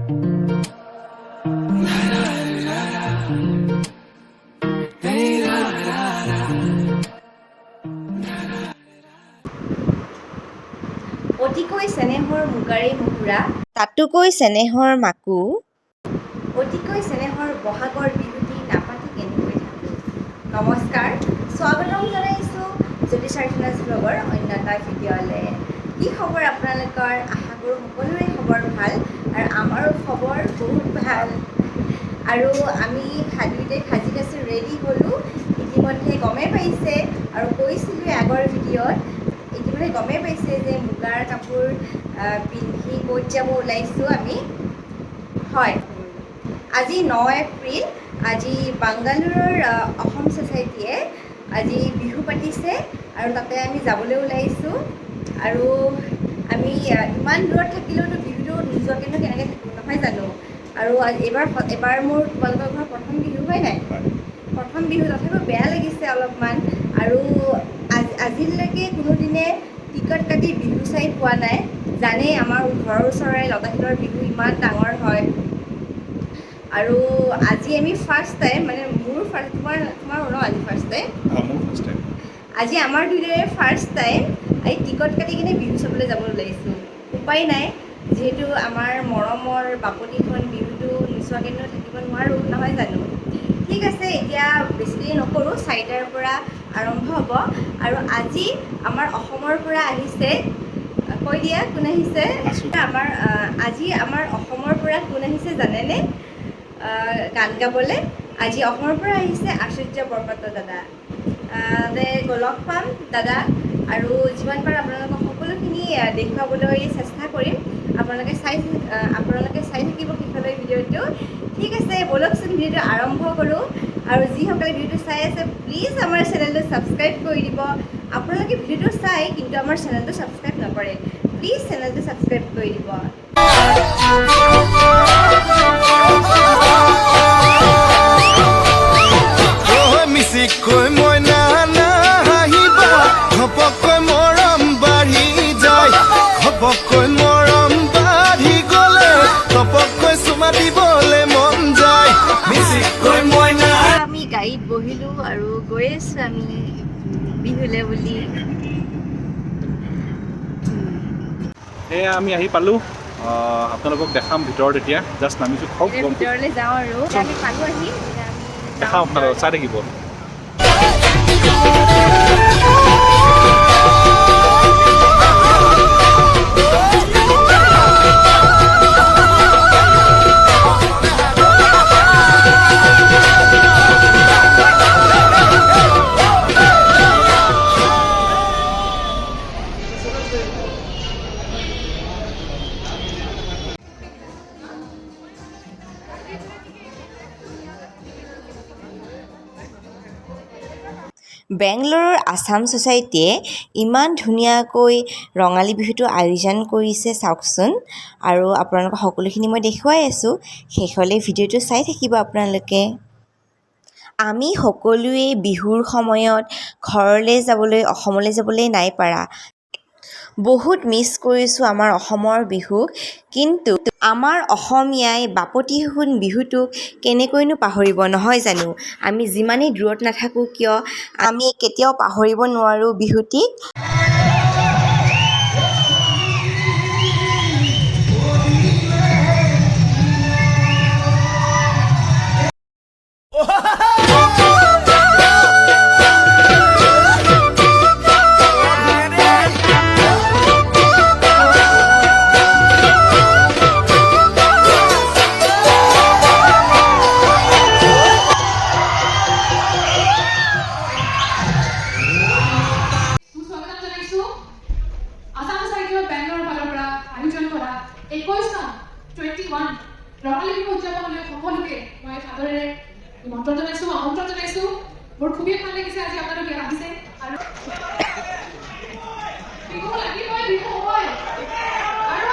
অতিকৈ চেনেহৰ মুগাৰে মুকুৰা, তাতোকৈ চেনেহৰ মাকো, অতিকৈ চেনেহৰ বহাগৰ বিহুটি নাপাতি কেনেকৈ থাকোঁ। নমস্কাৰ, স্বাগতম জনাইছোঁ জ্যোতিষাৰ্থনাজ ব্লগৰ অন্য এটা ভিডিঅ'লৈ। কি খবৰ আপোনালোকৰ? আশা কৰোঁ সকলোৰে খবৰ ভাল আৰু আমাৰো খবৰ বহুত ভাল। আৰু আমি দুয়োটাই সাজি কাচি ৰেডি হ'লোঁ, ইতিমধ্যে গমেই পাইছে আৰু কৈছিলোঁ আগৰ ভিডিঅ'ত, ইতিমধ্যে গমেই পাইছে যে মুগাৰ কাপোৰ পিন্ধি ক'ত যাব ওলাইছোঁ আমি। হয়, আজি 9 এপ্ৰিল, আজি বাংগালোৰৰ অসম ছ'চাইটিয়ে আজি বিহু পাতিছে আৰু তাতে আমি যাবলৈ ওলাইছোঁ। আৰু আমি ইমান দূৰত থাকিলেওতো বিহুটো নোযোৱাকৈনো কেনেকৈ থাকিম, নহয় জানো? আৰু এবাৰ মোৰ তোমালোকৰ ঘৰত প্ৰথম বিহু হয় নাই? প্ৰথম বিহু, তথাপিও বেয়া লাগিছে অলপমান। আৰু আজিলৈকে কোনোদিনে টিকট কাটি বিহু চাই পোৱা নাই। জানেই আমাৰ ঘৰৰ ওচৰৰে লতাশিলৰ বিহু ইমান ডাঙৰ হয়। আৰু আজি আমি ফাৰ্ষ্ট টাইম, মানে মোৰ ফাৰ্ষ্ট, তোমাৰো ন আজি ফাৰ্ষ্ট টাইম? মোৰ ফাৰ্ষ্ট টাইম। আজি আমাৰ দুয়োৰে ফাৰ্ষ্ট টাইম এই টিকট কাটি কিনে বিহু চাবলৈ যাব ওলাইছোঁ। উপায় নাই, যিহেতু আমাৰ মৰমৰ বাপতিখন বিহুটো নোচোৱাকৈনো থাকিব নোৱাৰোঁ, নহয় জানো? ঠিক আছে, এতিয়া বেছি দেৰি নকৰোঁ, 4টাৰ পৰা আৰম্ভ হ'ব। আৰু আজি আমাৰ অসমৰ পৰা আহিছে, কৈ দিয়া কোন আহিছে? আজি আমাৰ অসমৰ পৰা কোন আহিছে জানেনে? গান গাবলৈ আজি অসমৰ পৰা আহিছে আশ্চৰ্য বৰপাত্ৰ দাদা। লগ পাম দাদা, আৰু যিমান পাৰোঁ আপোনালোকক সকলোখিনি দেখুৱাবলৈ চেষ্টা কৰিম। আপোনালোকে চাই থাকিব শেষলৈ ভিডিঅ'টো। ঠিক আছে, ব'লকচোন ভিডিঅ'টো আৰম্ভ কৰোঁ। আৰু যিসকলে ভিডিঅ'টো চাই আছে, প্লিজ আমাৰ চেনেলটো ছাবস্ক্ৰাইব কৰি দিব। আপোনালোকে ভিডিঅ'টো চাই কিন্তু আমাৰ চেনেলটো ছাবস্ক্ৰাইব নকৰে, প্লিজ চেনেলটো ছাবস্ক্ৰাইব কৰি দিব। মিচিকৈ মইনা নাহিবা, ঘপকৈ মৰম বাঢ়ি যায়, ঘপকৈ মৰম বাঢ়ি গ'লে ঘপকৈ চুমা দিবলৈ মন যায়। মিচিকৈ মইনা। আমি গাড়ীত বহিলোঁ আৰু গৈ আছোঁ আমি বিহুলৈ বুলি। এয়া আমি আহি পালোঁ, আপোনালোকক দেখাম ভিতৰত। এতিয়া জাষ্ট নামিছোঁ, খুব গম ভিতৰলৈ যাওঁ আৰু আমি পালোঁ আহি। দেখাম আপোনালোকক, চাই থাকিব। বেংগলোৰৰ আছাম ছ'চাইটিয়ে ইমান ধুনীয়াকৈ ৰঙালী বিহুটো আয়োজন কৰিছে চাওকচোন। আৰু আপোনালোকক সকলোখিনি মই দেখুৱাই আছোঁ, শেষলৈ ভিডিঅ'টো চাই থাকিব আপোনালোকে। আমি সকলোৱে বিহুৰ সময়ত ঘৰলৈ যাবলৈ, অসমলৈ যাবলৈ নাই পাৰা। বহুত মিছ কৰিছোঁ আমাৰ অসমৰ বিহুক, কিন্তু আমাৰ অসমীয়াই বাপতিসাহোন বিহুটোক কেনেকৈনো পাহৰিব, নহয় জানো? আমি যিমানেই দূৰত নাথাকোঁ কিয়, আমি কেতিয়াও পাহৰিব নোৱাৰোঁ বিহুটিক। আছাম ছ'চাইটিৰ বেংগলোৰৰ ফালৰ পৰা আয়োজন কৰা 21নং 21 ৰঙালী বিহু উদযাপনলৈ সকলোকে মই সাদৰেৰে আমন্ত্ৰণ জনাইছোঁ। মোৰ খুবেই ভাল লাগিছে আজি আপোনালোকে আহিছে। আৰু বিহু লাগিবই, বিহু হ'বই। আৰু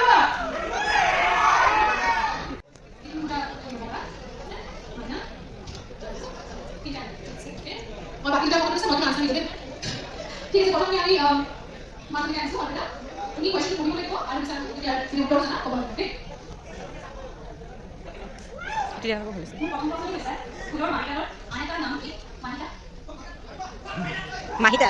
মই বাকীটা কথা কৈছে, মই আনচাৰ দিম। ঠিক আছে, প্ৰথমে আমি মাতৃ আনিছোঁ। আপুনি কুৱেশ্যন পঢ়িব লাগিব আৰু উত্তৰ জনা ক'ব লাগিব। মূৰ্তি দেখাব খুলিছে মাহিতা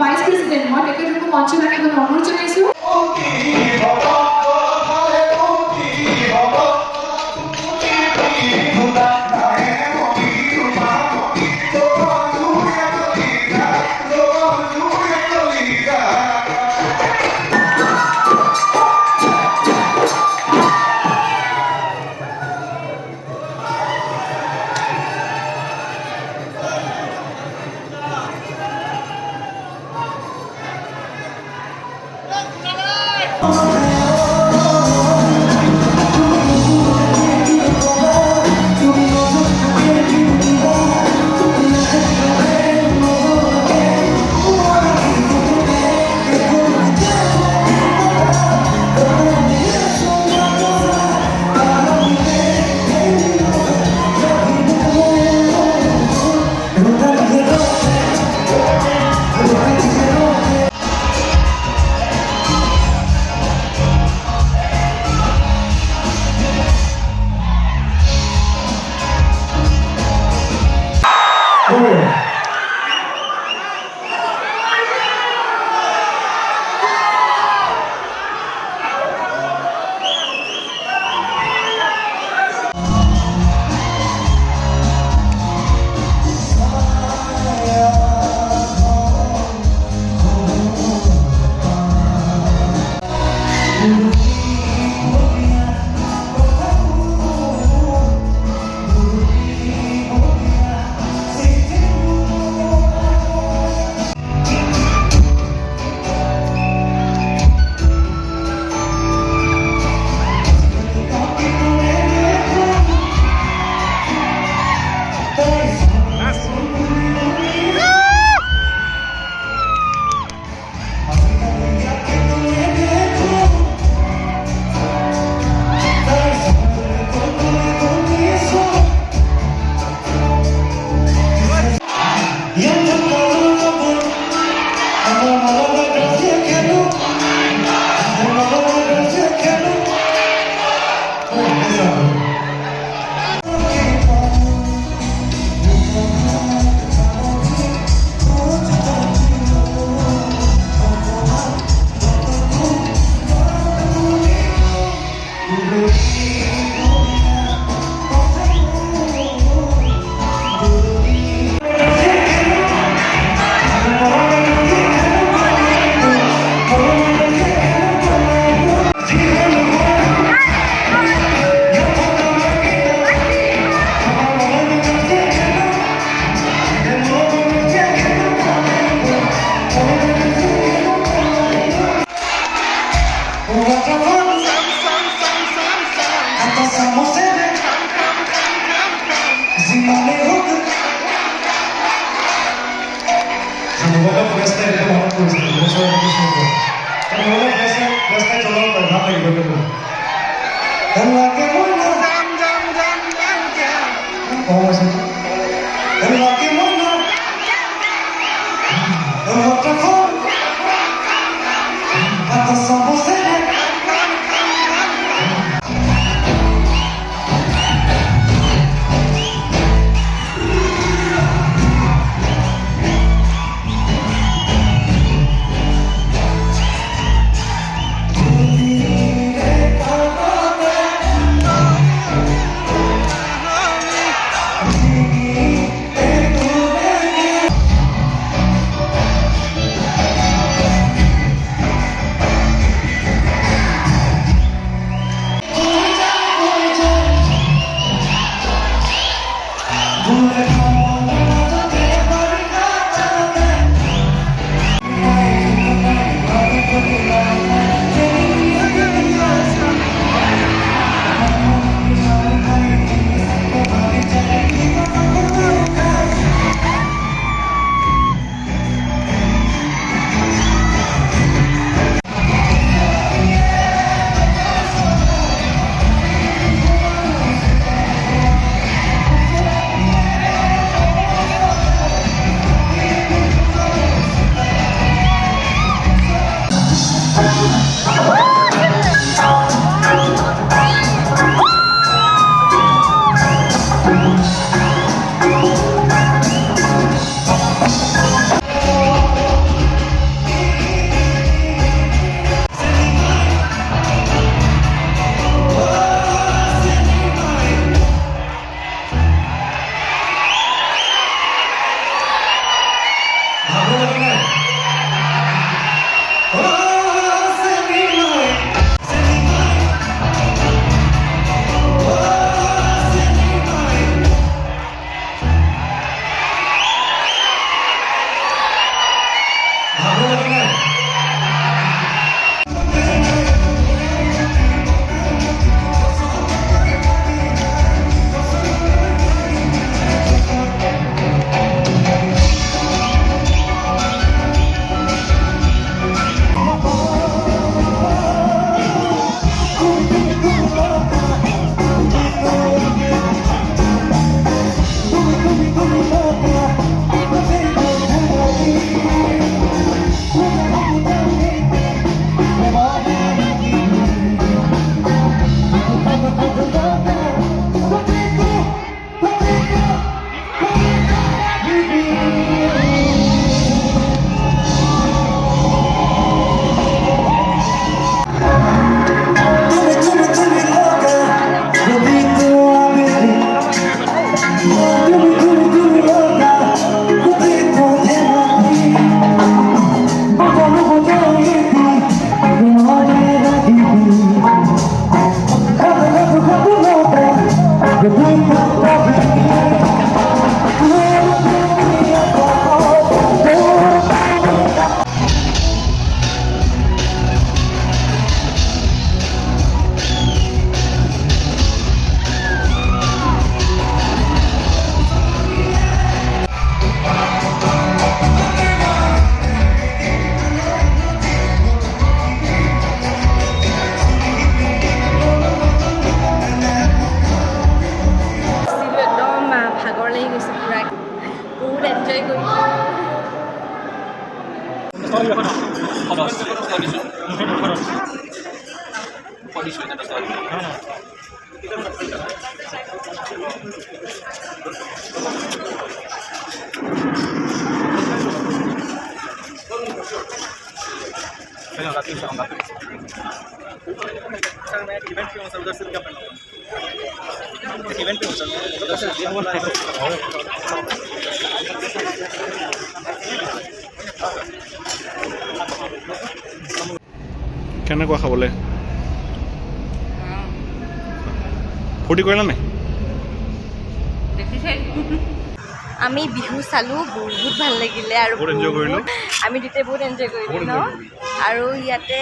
Vice President, মই তেখেতক মঞ্চলৈকে অনুৰোধ জনাইছো। এনজয় কৰিছোঁ। কেনেকুৱা খাবলৈ ফূৰ্তি কৰিলা নাই? আমি বিহু চালোঁ, বহুত ভাল লাগিলে আৰু বহুত এনজয় কৰিলোঁ। আমি দুটাই বহুত এনজয় কৰিলোঁ ন। আৰু ইয়াতে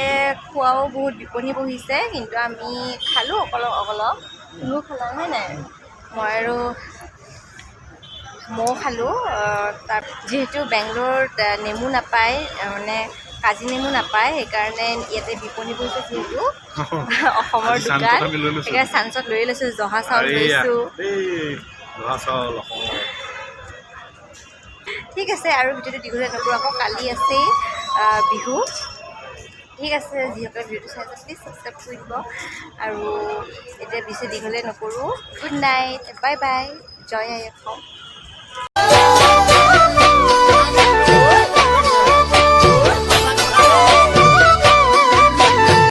খোৱাও বহুত বিপণী বহিছে, কিন্তু আমি খালোঁ অলপ তুমিও খালা হয় নাই? মই আৰু ময়ো খালোঁ। তাৰ যিহেতু বেংগলোৰত নেমু নাপায়, মানে কাজি নেমু নাপায়, সেইকাৰণে ইয়াতে বিপণী বহিছে যিহেতু অসমৰ দোকান, সেইকাৰণে চান্সত লৈ লৈছোঁ। জহা চাউল লৈছোঁ। ঠিক আছে, আৰু ভিডিঅ'টো দীঘলীয়া নকৰোঁ, আকৌ কালি আছেই বিহু। ঠিক আছে, যিসকলে ভিডিঅ'টো চাই আছে প্লিজ ছাবস্ক্ৰাইব কৰি দিব। আৰু এতিয়া বেছি দীঘলীয়া নকৰোঁ। গুড নাইট, বাই বাই, জয় আই অসম।